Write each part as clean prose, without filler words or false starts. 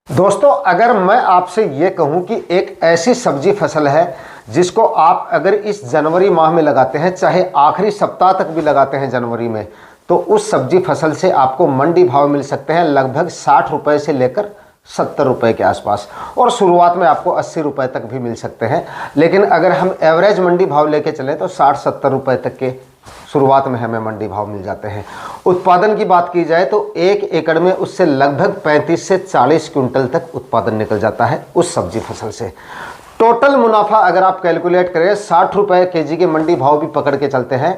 दोस्तों, अगर मैं आपसे ये कहूं कि एक ऐसी सब्जी फसल है जिसको आप अगर इस जनवरी माह में लगाते हैं, चाहे आखिरी सप्ताह तक भी लगाते हैं जनवरी में, तो उस सब्जी फसल से आपको मंडी भाव मिल सकते हैं लगभग 60 रुपए से लेकर 70 रुपए के आसपास, और शुरुआत में आपको 80 रुपए तक भी मिल सकते हैं। लेकिन अगर हम एवरेज मंडी भाव लेके चलें तो 60-70 रुपए तक के शुरुआत में हमें मंडी भाव मिल जाते हैं। उत्पादन की बात की जाए तो 1 एकड़ में उससे लगभग 35 से 40 क्विंटल तक उत्पादन निकल जाता है उस सब्जी फसल से। टोटल मुनाफा अगर आप कैलकुलेट करें 60 रुपए केजी के मंडी भाव भी पकड़ के चलते हैं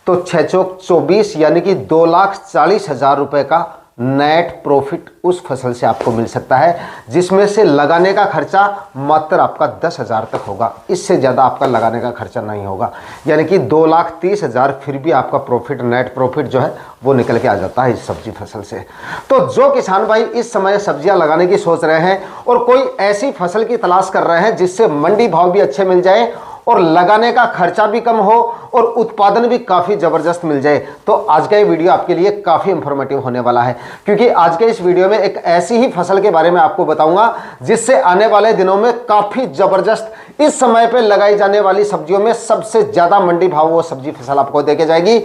तो 6 चौक 24 यानी कि 2,40,000 रुपए का नेट प्रॉफिट उस फसल से आपको मिल सकता है, जिसमें से लगाने का खर्चा मात्र आपका 10,000 तक होगा। इससे ज़्यादा आपका लगाने का खर्चा नहीं होगा, यानी कि 2,30,000 फिर भी आपका प्रॉफिट, नेट प्रॉफिट जो है वो निकल के आ जाता है इस सब्जी फसल से। तो जो किसान भाई इस समय सब्जियां लगाने की सोच रहे हैं और कोई ऐसी फसल की तलाश कर रहे हैं जिससे मंडी भाव भी अच्छे मिल जाए और लगाने का खर्चा भी कम हो और उत्पादन भी काफ़ी ज़बरदस्त मिल जाए, तो आज का ये वीडियो आपके लिए काफ़ी इंफॉर्मेटिव होने वाला है। क्योंकि आज के इस वीडियो में एक ऐसी ही फसल के बारे में आपको बताऊंगा जिससे आने वाले दिनों में काफ़ी ज़बरदस्त इस समय पे लगाई जाने वाली सब्जियों में सबसे ज़्यादा मंडी भाव वो सब्जी फसल आपको देके जाएगी,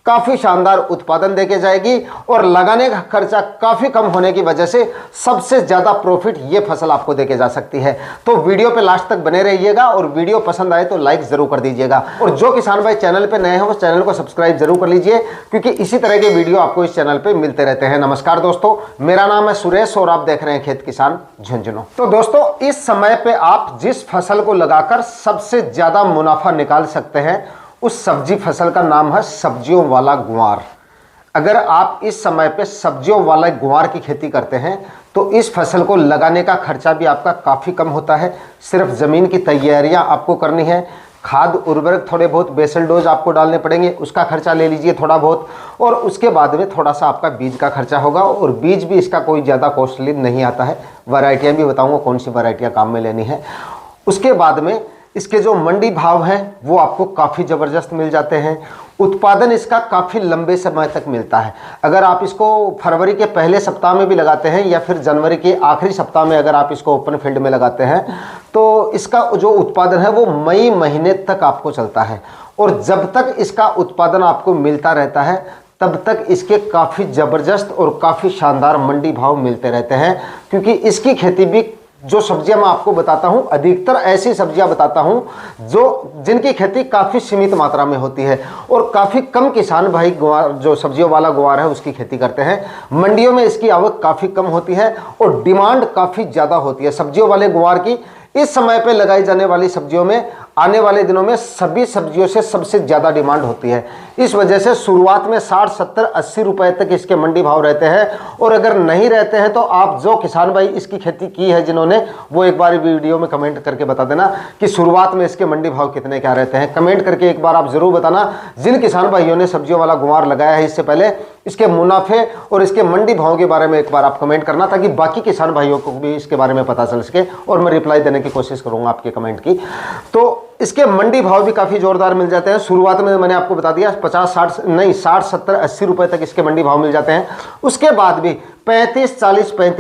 काफ़ी शानदार उत्पादन देके जाएगी और लगाने का खर्चा काफ़ी कम होने की वजह से सबसे ज़्यादा प्रॉफिट ये फसल आपको देके जा सकती है। तो वीडियो पे लास्ट तक बने रहिएगा और वीडियो पसंद आए तो लाइक ज़रूर कर दीजिएगा, और जो किसान भाई चैनल पे नए हैं वो चैनल को सब्सक्राइब जरूर कर लीजिए, क्योंकि इसी तरह के वीडियो आपको इस चैनल पर मिलते रहते हैं। नमस्कार दोस्तों, मेरा नाम है सुरेश और आप देख रहे हैं खेत किसान झुंझुनू। तो दोस्तों, इस समय पर आप जिस फसल को लगाकर सबसे ज़्यादा मुनाफा निकाल सकते हैं उस सब्जी फसल का नाम है सब्जियों वाला गुआर। अगर आप इस समय पे सब्जियों वाला गुआर की खेती करते हैं तो इस फसल को लगाने का खर्चा भी आपका काफ़ी कम होता है। सिर्फ ज़मीन की तैयारियां आपको करनी है, खाद उर्वरक थोड़े बहुत बेसल डोज आपको डालने पड़ेंगे, उसका खर्चा ले लीजिए थोड़ा बहुत, और उसके बाद में थोड़ा सा आपका बीज का खर्चा होगा, और बीज भी इसका कोई ज़्यादा कॉस्टली नहीं आता है। वैरायटियाँ भी बताऊँगा कौन सी वैरायटियाँ काम में लेनी है। उसके बाद में इसके जो मंडी भाव हैं वो आपको काफ़ी ज़बरदस्त मिल जाते हैं। उत्पादन इसका काफ़ी लंबे समय तक मिलता है। अगर आप इसको फरवरी के पहले सप्ताह में भी लगाते हैं या फिर जनवरी के आखिरी सप्ताह में अगर आप इसको ओपन फील्ड में लगाते हैं तो इसका जो उत्पादन है वो मई महीने तक आपको चलता है, और जब तक इसका उत्पादन आपको मिलता रहता है तब तक इसके काफ़ी ज़बरदस्त और काफ़ी शानदार मंडी भाव मिलते रहते हैं। क्योंकि इसकी खेती भी, जो सब्जियां मैं आपको बताता हूं, अधिकतर ऐसी सब्जियां बताता हूं जिनकी खेती काफ़ी सीमित मात्रा में होती है और काफ़ी कम किसान भाई गुआर, जो सब्जियों वाला गुआर है उसकी खेती करते हैं। मंडियों में इसकी आवक काफ़ी कम होती है और डिमांड काफ़ी ज़्यादा होती है सब्जियों वाले गुआर की। इस समय पे लगाई जाने वाली सब्जियों में आने वाले दिनों में सभी सब्जियों से सबसे ज़्यादा डिमांड होती है। इस वजह से शुरुआत में 60, 70, 80 रुपए तक इसके मंडी भाव रहते हैं, और अगर नहीं रहते हैं तो आप जो किसान भाई इसकी खेती की है जिन्होंने, वो एक बार वीडियो में कमेंट करके बता देना कि शुरुआत में इसके मंडी भाव कितने क्या रहते हैं। कमेंट करके एक बार आप ज़रूर बताना जिन किसान भाइयों ने सब्जियों वाला गुआर लगाया है इससे पहले, इसके मुनाफे और इसके मंडी भाव के बारे में एक बार आप कमेंट करना, ताकि बाकी किसान भाइयों को भी इसके बारे में पता चल सके और मैं रिप्लाई देने की कोशिश करूंगा आपके कमेंट की। तो इसके मंडी भाव भी काफ़ी ज़ोरदार मिल जाते हैं। शुरुआत में मैंने आपको बता दिया 50, 60 नहीं 60, 70, 80 रुपए तक इसके मंडी भाव मिल जाते हैं। उसके बाद भी 35,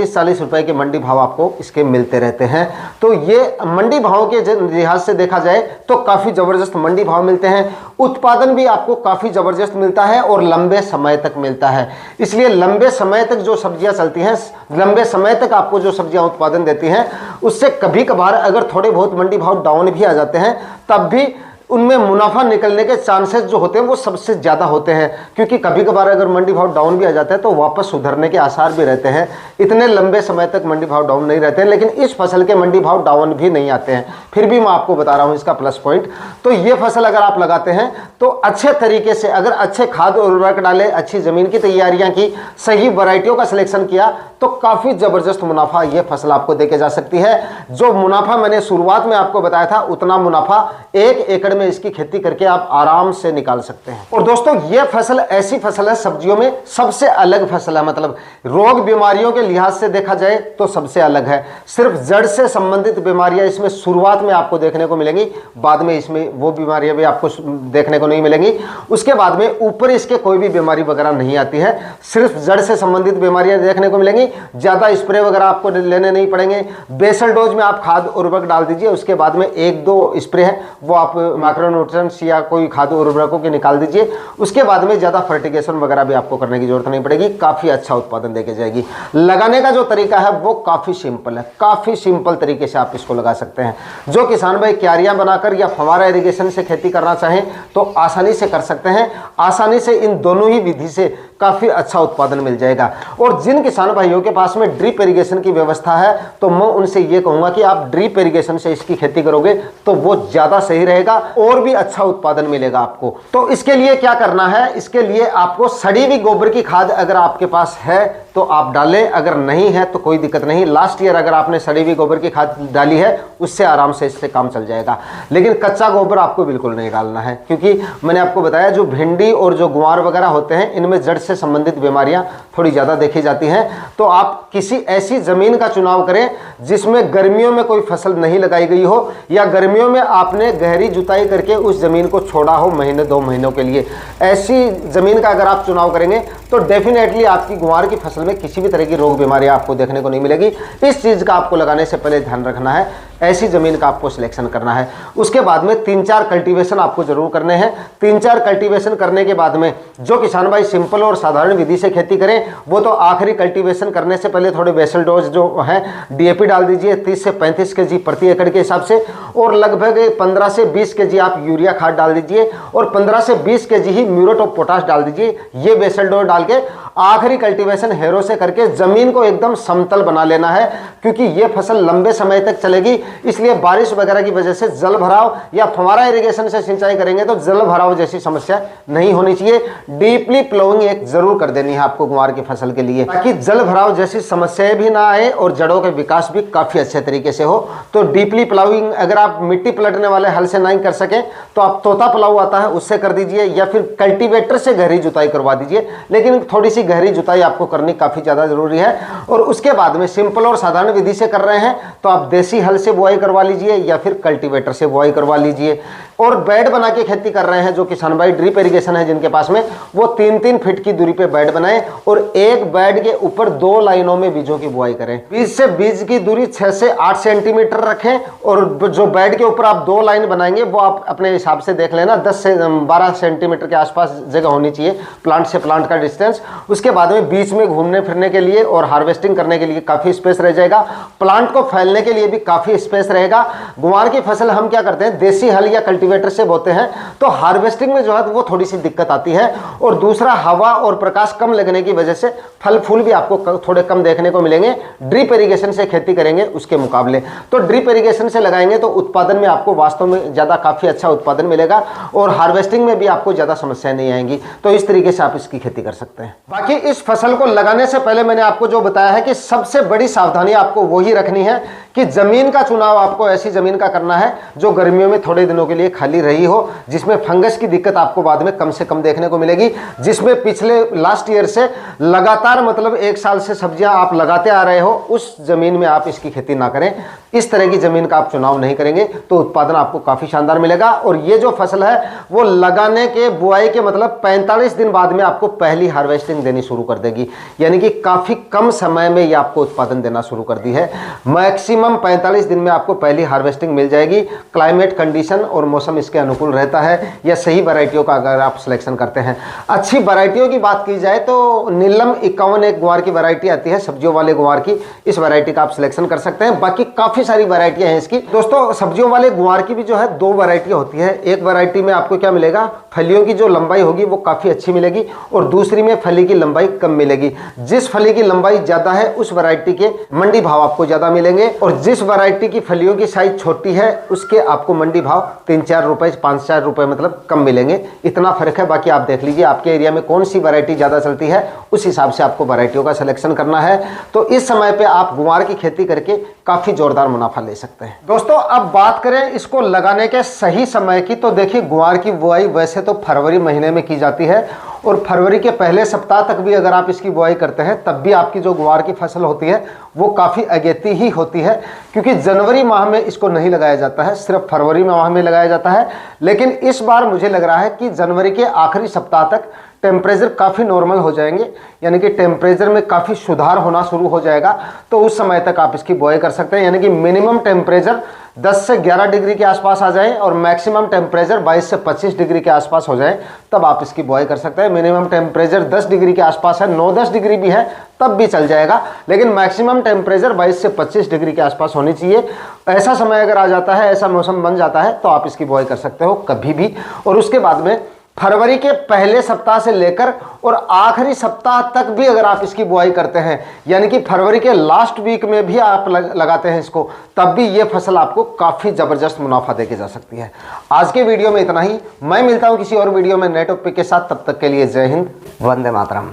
40 रुपए के मंडी भाव आपको इसके मिलते रहते हैं। तो ये मंडी भाव के लिहाज से देखा जाए तो काफ़ी ज़बरदस्त मंडी भाव मिलते हैं। उत्पादन भी आपको काफ़ी ज़बरदस्त मिलता है और लंबे समय तक मिलता है। इसलिए लंबे समय तक जो सब्जियां चलती हैं, लंबे समय तक आपको जो सब्जियां उत्पादन देती हैं, उससे कभी कभार अगर थोड़े बहुत मंडी भाव डाउन भी आ जाते हैं तब भी उनमें मुनाफा निकलने के चांसेस जो होते हैं वो सबसे ज़्यादा होते हैं। क्योंकि कभी कभार अगर मंडी भाव डाउन भी आ जाता है तो वापस सुधरने के आसार भी रहते हैं। इतने लंबे समय तक मंडी भाव डाउन नहीं रहते हैं, लेकिन इस फसल के मंडी भाव डाउन भी नहीं आते हैं। फिर भी मैं आपको बता रहा हूँ इसका प्लस पॉइंट। तो ये फसल अगर आप लगाते हैं तो अच्छे तरीके से, अगर अच्छे खाद और उर्वरक डाले, अच्छी ज़मीन की तैयारियाँ की, सही वैरायटियों का सिलेक्शन किया तो काफ़ी ज़बरदस्त मुनाफा ये फसल आपको देके जा सकती है। जो मुनाफा मैंने शुरुआत में आपको बताया था उतना मुनाफा 1 एकड़ में इसकी खेती करके आप आराम से निकाल सकते हैं। और दोस्तों ये फसल ऐसी फसल है सब्जियों में सबसे अलग फसल है, मतलब रोग बीमारियों के लिहाज से देखा जाए तो सबसे अलग है। सिर्फ जड़ से संबंधित बीमारियां इसमें शुरुआत में आपको देखने को मिलेंगी, बाद में इसमें वो बीमारियां भी आपको देखने को नहीं मिलेंगी। उसके बाद में ऊपर इसके कोई भी बीमारी वगैरह नहीं आती है, सिर्फ जड़ से संबंधित बीमारियां देखने को मिलेंगी। ज्यादा स्प्रे वगैरह आपको लेने नहीं पड़ेंगे। बेसल डोज में आप खाद उर्वरक डाल दीजिए, उसके बाद में 1-2 स्प्रे है वो आप माइक्रोन्यूट्रिएंट्स या कोई खाद उर्वरकों के निकाल दीजिए। उसके बाद में ज्यादा फर्टिगेशन वगैरह भी आपको करने की जरूरत नहीं पड़ेगी, काफी अच्छा उत्पादन देके जाएगी। लगाने का जो तरीका है वो काफी सिंपल है, काफी सिंपल तरीके से आप इसको लगा सकते हैं। जो किसान भाई क्यारियां बनाकर या फव्वारा इरिगेशन से खेती करना चाहें तो आसानी से कर सकते हैं। आसानी से इन दोनों ही विधि से काफी अच्छा उत्पादन मिल जाएगा। और जिन किसान भाइयों के पास में ड्रिप इरिगेशन की व्यवस्था है तो मैं उनसे ये कहूंगा कि आप ड्रिप इरिगेशन से इसकी खेती करोगे तो वो ज्यादा सही रहेगा और भी अच्छा उत्पादन मिलेगा आपको। तो इसके लिए क्या करना है, इसके लिए आपको सड़ी हुई गोबर की खाद अगर आपके पास है तो आप डालें, अगर नहीं है तो कोई दिक्कत नहीं। लास्ट ईयर अगर आपने सड़ी हुई गोबर की खाद डाली है उससे आराम से इससे काम चल जाएगा। लेकिन कच्चा गोबर आपको बिल्कुल नहीं डालना है, क्योंकि मैंने आपको बताया जो भिंडी और जो गुआर वगैरह होते हैं इनमें जड़ से संबंधित बीमारियां थोड़ी ज्यादा देखी जाती हैं। तो आप किसी ऐसी जमीन का चुनाव करें जिसमें गर्मियों में कोई फसल नहीं लगाई गई हो, या गर्मियों में आपने गहरी जुताई करके उस जमीन को छोड़ा हो 1-2 महीनों के लिए। ऐसी जमीन का अगर आप चुनाव करेंगे तो डेफिनेटली आपकी गुआर की फसल में किसी भी तरह की रोग बीमारी आपको देखने को नहीं मिलेगी। इस चीज का आपको लगाने से पहले ध्यान रखना है, ऐसी जमीन का आपको सिलेक्शन करना है। उसके बाद में 3-4 कल्टीवेशन आपको जरूर करने हैं। 3-4 कल्टीवेशन करने के बाद में जो किसान भाई सिंपल और साधारण विधि से खेती करें वो तो आखिरी कल्टीवेशन करने से पहले थोड़े बेसल डोज जो है डीएपी डाल दीजिए 30 से 35 केजी प्रति एकड़ के हिसाब से, और लगभग 15 से 20 केजी आप यूरिया खाद डाल दीजिए और 15 से 20 KG he muriate of potash डाल दीजिए। ये बेसल डोज डाल के आखिरी कल्टीवेशन हेरो से करके जमीन को एकदम समतल बना लेना है, क्योंकि ये फसल लंबे समय तक चलेगी। इसलिए बारिश वगैरह की वजह से जल भराव या फव्वारा इरिगेशन से सिंचाई करेंगे तो जल भराव जैसी समस्या नहीं होनी चाहिए। डीपली प्लोइंग एक जरूर कर देनी है आपको गुआर की फसल के लिए, ताकि जल भराव जैसी समस्याएं भी ना आए और जड़ों के विकास भी काफी अच्छे तरीके से हो। तो डीपली प्लाउइंग अगर आप मिट्टी पलटने वाले हल से नहीं कर सके तो आप तोता प्लाऊ आता है उससे कर दीजिए, या फिर कल्टीवेटर से गहरी जुताई करवा दीजिए। लेकिन थोड़ी सी गहरी जुताई आपको करनी काफी ज्यादा जरूरी है। और उसके बाद में सिंपल और साधारण विधि से कर रहे हैं तो आप देसी हल से बुआई करवा लीजिए या फिर कल्टीवेटर से बुआई करवा लीजिए। और बेड बना के खेती कर रहे हैं जो किसान भाई ड्रिप इरिगेशन है जिनके पास में, वो 3-3 फीट की दूरी पे बेड बनाएं और एक बेड के ऊपर 2 लाइनों में बीजों की बुआई करें। बीज से बीज की दूरी 6 से 8 सेंटीमीटर रखें, और जो बेड के ऊपर आप 2 लाइन बनाएंगे वो आप अपने हिसाब से देख लेना 10 से 12 सेंटीमीटर के आसपास जगह होनी चाहिए प्लांट से प्लांट का डिस्टेंस। उसके बाद में बीच में घूमने फिरने के लिए और हार्वेस्टिंग करने के लिए काफी स्पेस रह जाएगा, प्लांट को फैलने के लिए भी काफी स्पेस रहेगा। गुआर की फसल हम क्या करते हैं, देसी हल या कल्टीवेटर से बोते हैं तो हार्वेस्टिंग में जो है वो थोड़ी सी दिक्कत आती है। और दूसरा, हवा और प्रकाश कम लगने की वजह से फल फूल भी आपको थोड़े कम देखने को मिलेंगे ड्रिप इरिगेशन से खेती करेंगे उसके मुकाबले। तो ड्रिप इरिगेशन से लगाएंगे तो उत्पादन में आपको वास्तव में ज्यादा काफी अच्छा उत्पादन मिलेगा और हार्वेस्टिंग में भी आपको ज्यादा समस्याएं नहीं आएंगी। तो इस तरीके से आप इसकी खेती कर सकते हैं। बाकी इस फसल को लगाने से पहले मैंने आपको जो बताया है कि सबसे बड़ी सावधानी आपको वही रखनी है कि जमीन का चुनाव आपको ऐसी जमीन का करना है जो गर्मियों में थोड़े दिनों के लिए खाली रही हो, जिसमें फंगस की दिक्कत आपको बाद में कम से कम देखने को मिलेगी, जिसमें पिछले लास्ट ईयर से लगातार मतलब 1 साल से सब्जियां आप लगाते आ रहे हो, उस जमीन में आप इसकी खेती ना करें। इस तरह की जमीन का आप चुनाव नहीं करेंगे तो उत्पादन आपको काफी शानदार मिलेगा। और ये जो फसल है वो लगाने के बुआई के मतलब 45 दिन बाद में आपको पहली हार्वेस्टिंग देनी शुरू कर देगी, यानी कि काफी कम समय में ये आपको उत्पादन देना शुरू कर दी है। मैक्सिमम 45 दिन में आपको पहली हार्वेस्टिंग मिल जाएगी। क्लाइमेट कंडीशन और मौसम इसके अनुकूल रहता है, या सही वैरायटियों का अगर आप सिलेक्शन करते हैं। अच्छी वैरायटियों की बात की जाए तो नीलम 51 एक गुआर की वैरायटी आती है, सब्जियों वाले गुआर की, इस वैरायटी का आप सिलेक्शन कर सकते हैं। बाकी काफी सारी वैरायटियां हैं इसकी। दोस्तों सब्जियों वाले गुआर की भी जो है 2 वैरायटियां होती है। एक वैरायटी में आपको क्या मिलेगा, फलियों की जो लंबाई होगी वो काफी अच्छी मिलेगी, और दूसरी में फली की लंबाई कम मिलेगी। जिस फली की लंबाई ज्यादा है उस वैरायटी के मंडी भाव आपको ज्यादा मिलेंगे, और जिस वैरायटी की फलियों की साइज छोटी है उसके आपको मंडी भाव 3-4 ₹3-4 5-4 मतलब कम मिलेंगे, इतना फर्क है। बाकी आप देख लीजिए आपके एरिया में कौन सी वैरायटी ज़्यादा चलती है, उस हिसाब से आपको वैरायटियों का सिलेक्शन करना है। तो इस समय पे आप गुआर की खेती करके काफ़ी जोरदार मुनाफा ले सकते हैं। दोस्तों अब बात करें इसको लगाने के सही समय की, तो देखिए गुआर की बुआई वैसे तो फरवरी महीने में की जाती है, और फरवरी के पहले सप्ताह तक भी अगर आप इसकी बुआई करते हैं तब भी आपकी जो गुआर की फसल होती है वो काफ़ी अगेती ही होती है, क्योंकि जनवरी माह में इसको नहीं लगाया जाता है, सिर्फ फरवरी माह में लगाया जाता है। लेकिन इस बार मुझे लग रहा है कि जनवरी के आखिरी सप्ताह तक टेम्परेचर काफ़ी नॉर्मल हो जाएंगे, यानी कि टेम्परेचर में काफ़ी सुधार होना शुरू हो जाएगा। तो उस समय तक आप इसकी बुआई कर सकते हैं, यानी कि मिनिमम टेम्परेचर 10 से 11 डिग्री के आसपास आ जाए और मैक्सिमम टेम्परेचर 22 से 25 डिग्री के आसपास हो जाए, तब आप इसकी बुआई कर सकते हैं। मिनिमम टेम्परेचर 10 डिग्री के आसपास है, 9-10 डिग्री भी है तब भी चल जाएगा, लेकिन मैक्सिमम टेम्परेचर 22 से 25 डिग्री के आसपास होनी चाहिए। ऐसा समय अगर आ जाता है, ऐसा मौसम बन जाता है, तो आप इसकी बुआई कर सकते हो कभी भी। और उसके बाद में फरवरी के पहले सप्ताह से लेकर और आखिरी सप्ताह तक भी अगर आप इसकी बुआई करते हैं, यानी कि फरवरी के लास्ट वीक में भी आप लगाते हैं इसको, तब भी ये फसल आपको काफ़ी ज़बरदस्त मुनाफा देके जा सकती है। आज के वीडियो में इतना ही। मैं मिलता हूं किसी और वीडियो में नए टॉपिक के साथ, तब तक के लिए जय हिंद, वंदे मातरम।